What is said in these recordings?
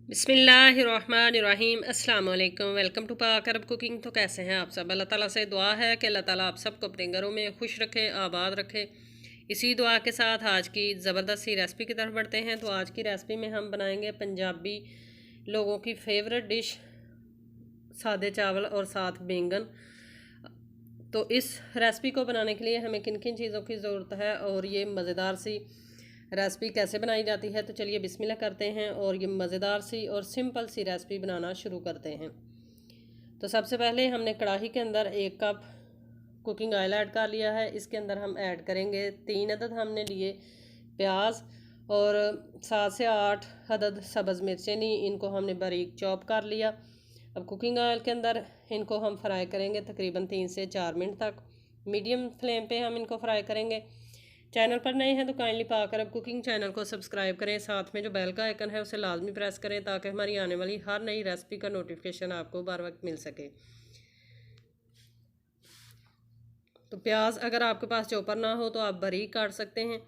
बिस्मिल्लाहिर्रहमानिर्रहीम अस्सलाम वालेकुम। वेलकम टू पाक अरब कुकिंग। तो कैसे हैं आप सब? अल्लाह ताला से दुआ है कि अल्लाह ताला आप सबको अपने घरों में खुश रखे, आबाद रखे। इसी दुआ के साथ आज की ज़बरदस्त सी रेसिपी की तरफ बढ़ते हैं। तो आज की रेसिपी में हम बनाएंगे पंजाबी लोगों की फेवरेट डिश सादे चावल और साथ बैंगन। तो इस रेसिपी को बनाने के लिए हमें किन किन चीज़ों की ज़रूरत है और ये मज़ेदार सी रेसिपी कैसे बनाई जाती है, तो चलिए बिस्मिल्लाह करते हैं और ये मज़ेदार सी और सिंपल सी रेसिपी बनाना शुरू करते हैं। तो सबसे पहले हमने कढ़ाई के अंदर 1 कप कुकिंग ऑयल ऐड कर लिया है। इसके अंदर हम ऐड करेंगे 3 अदद हमने लिए प्याज और 7 से 8 अदद सब्ज़ मिर्चें ली, इनको हमने बारीक चॉप कर लिया। अब कुकिंग ऑयल के अंदर इनको हम फ्राई करेंगे तकरीबन 3 से 4 मिनट तक। मीडियम फ्लेम पे हम इनको फ्राई करेंगे। चैनल पर नए हैं तो काइंडली पाक अरब कुकिंग चैनल को सब्सक्राइब करें, साथ में जो बेल का आइकन है उसे लाजमी प्रेस करें ताकि हमारी आने वाली हर नई रेसिपी का नोटिफिकेशन आपको बर वक्त मिल सके। तो प्याज अगर आपके पास चॉपर ना हो तो आप बारीक काट सकते हैं।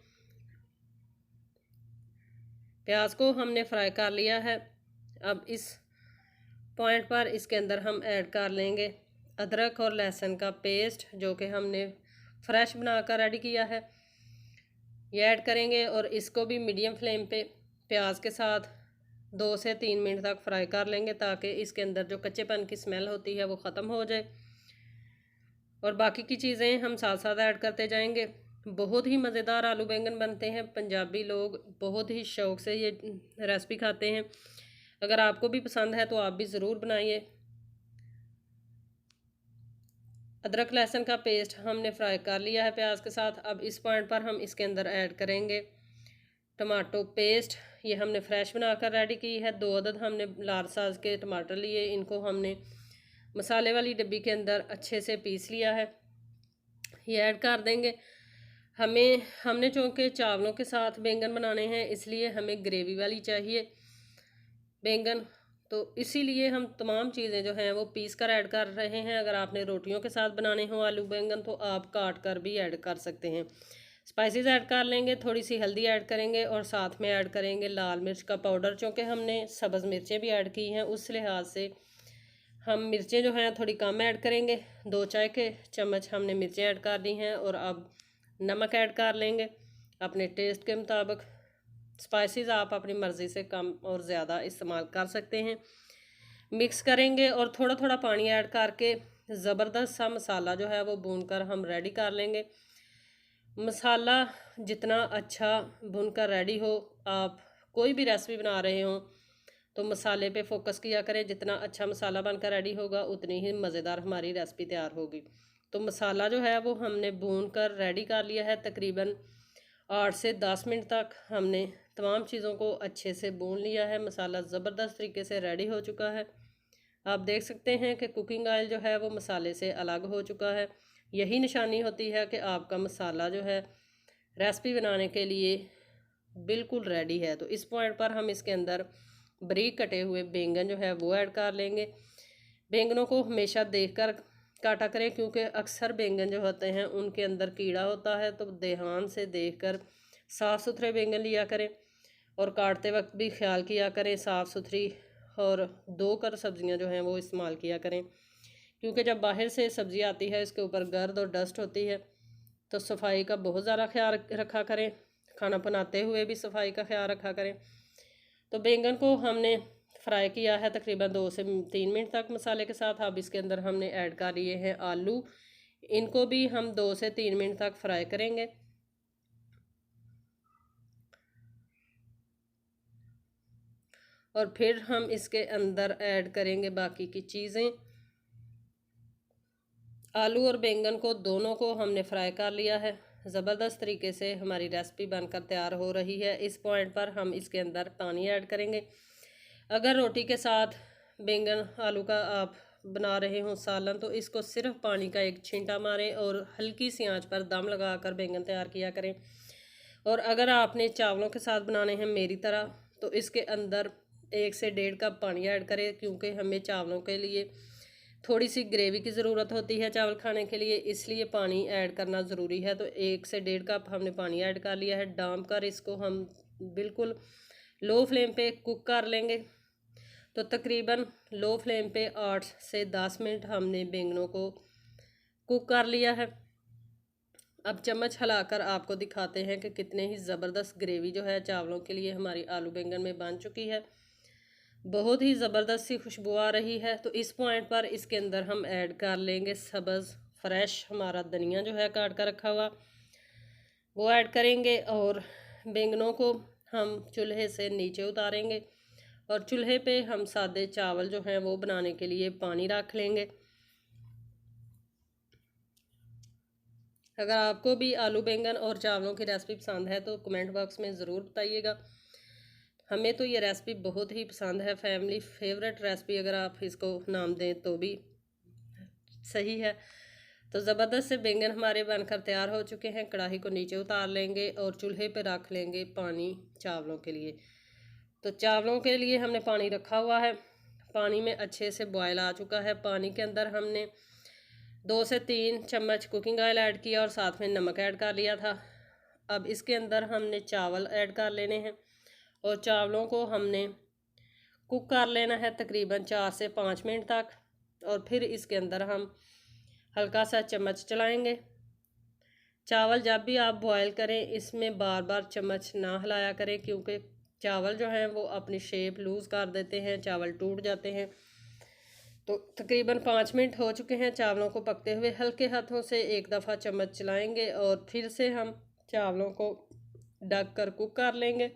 प्याज को हमने फ्राई कर लिया है। अब इस पॉइंट पर इसके अंदर हम ऐड कर लेंगे अदरक और लहसुन का पेस्ट, जो कि हमने फ्रेश बनाकर रेडी किया है। ये ऐड करेंगे और इसको भी मीडियम फ्लेम पे प्याज के साथ 2 से 3 मिनट तक फ्राई कर लेंगे ताकि इसके अंदर जो कच्चेपन की स्मेल होती है वो ख़त्म हो जाए। और बाकी की चीज़ें हम साथ साथ ऐड करते जाएंगे। बहुत ही मज़ेदार आलू बैंगन बनते हैं। पंजाबी लोग बहुत ही शौक़ से ये रेसिपी खाते हैं। अगर आपको भी पसंद है तो आप भी ज़रूर बनाइए। अदरक लहसुन का पेस्ट हमने फ्राई कर लिया है प्याज के साथ। अब इस पॉइंट पर हम इसके अंदर ऐड करेंगे टमाटो पेस्ट। ये हमने फ्रेश बनाकर रेडी की है। 2 अदद हमने लार्ज साइज के टमाटर लिए, इनको हमने मसाले वाली डब्बी के अंदर अच्छे से पीस लिया है। ये ऐड कर देंगे। हमने चूँकि चावलों के साथ बैंगन बनाने हैं इसलिए हमें ग्रेवी वाली चाहिए बैंगन, तो इसीलिए हम तमाम चीज़ें जो हैं वो पीस कर ऐड कर रहे हैं। अगर आपने रोटियों के साथ बनाने हो आलू बैंगन तो आप काट कर भी ऐड कर सकते हैं। स्पाइसेस ऐड कर लेंगे, थोड़ी सी हल्दी ऐड करेंगे और साथ में ऐड करेंगे लाल मिर्च का पाउडर। चूँकि हमने सब्ज़ मिर्चें भी ऐड की हैं उस लिहाज से हम मिर्चें जो हैं थोड़ी कम ऐड करेंगे। 2 चाय के चम्मच हमने मिर्चें ऐड कर दी हैं और अब नमक ऐड कर लेंगे अपने टेस्ट के मुताबिक। स्पाइसेस आप अपनी मर्ज़ी से कम और ज़्यादा इस्तेमाल कर सकते हैं। मिक्स करेंगे और थोड़ा थोड़ा पानी ऐड करके ज़बरदस्त सा मसाला जो है वो भूनकर हम रेडी कर लेंगे। मसाला जितना अच्छा भुनकर रेडी हो, आप कोई भी रेसिपी बना रहे हो तो मसाले पे फोकस किया करें। जितना अच्छा मसाला बनकर रेडी होगा उतनी ही मज़ेदार हमारी रेसिपी तैयार होगी। तो मसाला जो है वो हमने भून कर रेडी कर लिया है। तकरीबन 8 से 10 मिनट तक हमने तमाम चीज़ों को अच्छे से भून लिया है। मसाला ज़बरदस्त तरीके से रेडी हो चुका है। आप देख सकते हैं कि कुकिंग ऑयल जो है वो मसाले से अलग हो चुका है। यही निशानी होती है कि आपका मसाला जो है रेसिपी बनाने के लिए बिल्कुल रेडी है। तो इस पॉइंट पर हम इसके अंदर बारीक कटे हुए बैंगन जो है वो ऐड कर लेंगे। बैंगनों को हमेशा देखकर काटा करें क्योंकि अक्सर बैंगन जो होते हैं उनके अंदर कीड़ा होता है, तो ध्यान से देखकर साफ़ सुथरे बैंगन लिया करें और काटते वक्त भी ख्याल किया करें साफ़ सुथरी और धोकर सब्ज़ियां जो हैं वो इस्तेमाल किया करें। क्योंकि जब बाहर से सब्ज़ी आती है इसके ऊपर गर्द और डस्ट होती है, तो सफाई का बहुत ज़्यादा ख्याल रखा करें। खाना बनाते हुए भी सफाई का ख्याल रखा करें। तो बैंगन को हमने फ्राई किया है तकरीबन 2 से 3 मिनट तक मसाले के साथ। अब इसके अंदर हमने ऐड कर लिए हैं आलू, इनको भी हम 2 से 3 मिनट तक फ्राई करेंगे। और फिर हम इसके अंदर ऐड करेंगे बाकी की चीज़ें। आलू और बैंगन को दोनों को हमने फ्राई कर लिया है। ज़बरदस्त तरीके से हमारी रेसिपी बनकर तैयार हो रही है। इस पॉइंट पर हम इसके अंदर पानी ऐड करेंगे। अगर रोटी के साथ बैंगन आलू का आप बना रहे हो सालन तो इसको सिर्फ पानी का एक छींटा मारें और हल्की सी आंच पर दम लगाकर बैंगन तैयार किया करें। और अगर आपने चावलों के साथ बनाने हैं मेरी तरह तो इसके अंदर 1 से 1.5 कप पानी ऐड करें, क्योंकि हमें चावलों के लिए थोड़ी सी ग्रेवी की ज़रूरत होती है चावल खाने के लिए, इसलिए पानी ऐड करना ज़रूरी है। तो 1 से 1.5 कप हमने पानी ऐड कर लिया है। डाम कर इसको हम बिल्कुल लो फ्लेम पे कुक कर लेंगे। तो तकरीबन लो फ्लेम पे 8 से 10 मिनट हमने बैंगनों को कुक कर लिया है। अब चम्मच हिलाकर आपको दिखाते हैं कि कितने ही ज़बरदस्त ग्रेवी जो है चावलों के लिए हमारी आलू बैंगन में बन चुकी है। बहुत ही ज़बरदस्त सी खुशबू आ रही है। तो इस पॉइंट पर इसके अंदर हम ऐड कर लेंगे सब्ज़ फ्रेश हमारा धनिया जो है काट कर रखा हुआ, वो ऐड करेंगे। और बैंगनों को हम चूल्हे से नीचे उतारेंगे और चूल्हे पे हम सादे चावल जो हैं वो बनाने के लिए पानी रख लेंगे। अगर आपको भी आलू बैंगन और चावलों की रेसिपी पसंद है तो कमेंट बॉक्स में ज़रूर बताइएगा। हमें तो ये रेसिपी बहुत ही पसंद है, फैमिली फेवरेट रेसिपी अगर आप इसको नाम दें तो भी सही है। तो ज़बरदस्त से बैंगन हमारे बनकर तैयार हो चुके हैं। कढ़ाई को नीचे उतार लेंगे और चूल्हे पे रख लेंगे पानी चावलों के लिए। तो चावलों के लिए हमने पानी रखा हुआ है, पानी में अच्छे से बॉयल आ चुका है। पानी के अंदर हमने 2 से 3 चम्मच कुकिंग ऑयल ऐड किया और साथ में नमक ऐड कर लिया था। अब इसके अंदर हमने चावल ऐड कर लेने हैं और चावलों को हमने कुक कर लेना है तकरीबन 4 से 5 मिनट तक। और फिर इसके अंदर हम हल्का सा चम्मच चलाएंगे। चावल जब भी आप बॉयल करें इसमें बार बार चम्मच ना हिलाया करें, क्योंकि चावल जो हैं वो अपनी शेप लूज़ कर देते हैं, चावल टूट जाते हैं। तो तकरीबन 5 मिनट हो चुके हैं चावलों को पकते हुए। हल्के हाथों से एक दफ़ा चम्मच चलाएंगे और फिर से हम चावलों को ढक कर कुक कर लेंगे।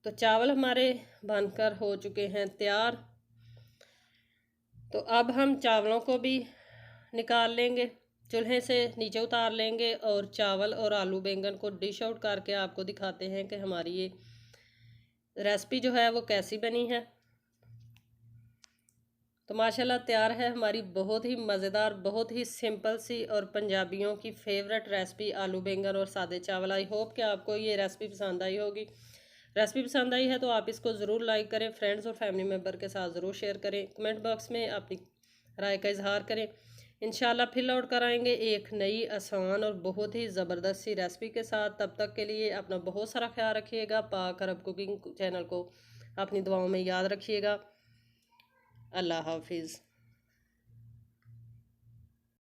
तो चावल हमारे बनकर हो चुके हैं तैयार। तो अब हम चावलों को भी निकाल लेंगे, चूल्हे से नीचे उतार लेंगे और चावल और आलू बैंगन को डिश आउट करके आपको दिखाते हैं कि हमारी ये रेसिपी जो है वो कैसी बनी है। तो माशाल्लाह तैयार है हमारी बहुत ही मज़ेदार, बहुत ही सिंपल सी और पंजाबियों की फेवरेट रेसिपी आलू बैंगन और सादे चावल। आई होप कि आपको ये रेसिपी पसंद आई होगी। रेसिपी पसंद आई है तो आप इसको ज़रूर लाइक करें, फ्रेंड्स और फैमिली मेम्बर के साथ ज़रूर शेयर करें, कमेंट बॉक्स में अपनी राय का इजहार करें। इंशाल्लाह फिर लौट कर आएंगे एक नई आसान और बहुत ही ज़बरदस्त सी रेसिपी के साथ। तब तक के लिए अपना बहुत सारा ख्याल रखिएगा। पाक अरब कुकिंग चैनल को अपनी दुआओं में याद रखिएगा। अल्लाह हाफिज़।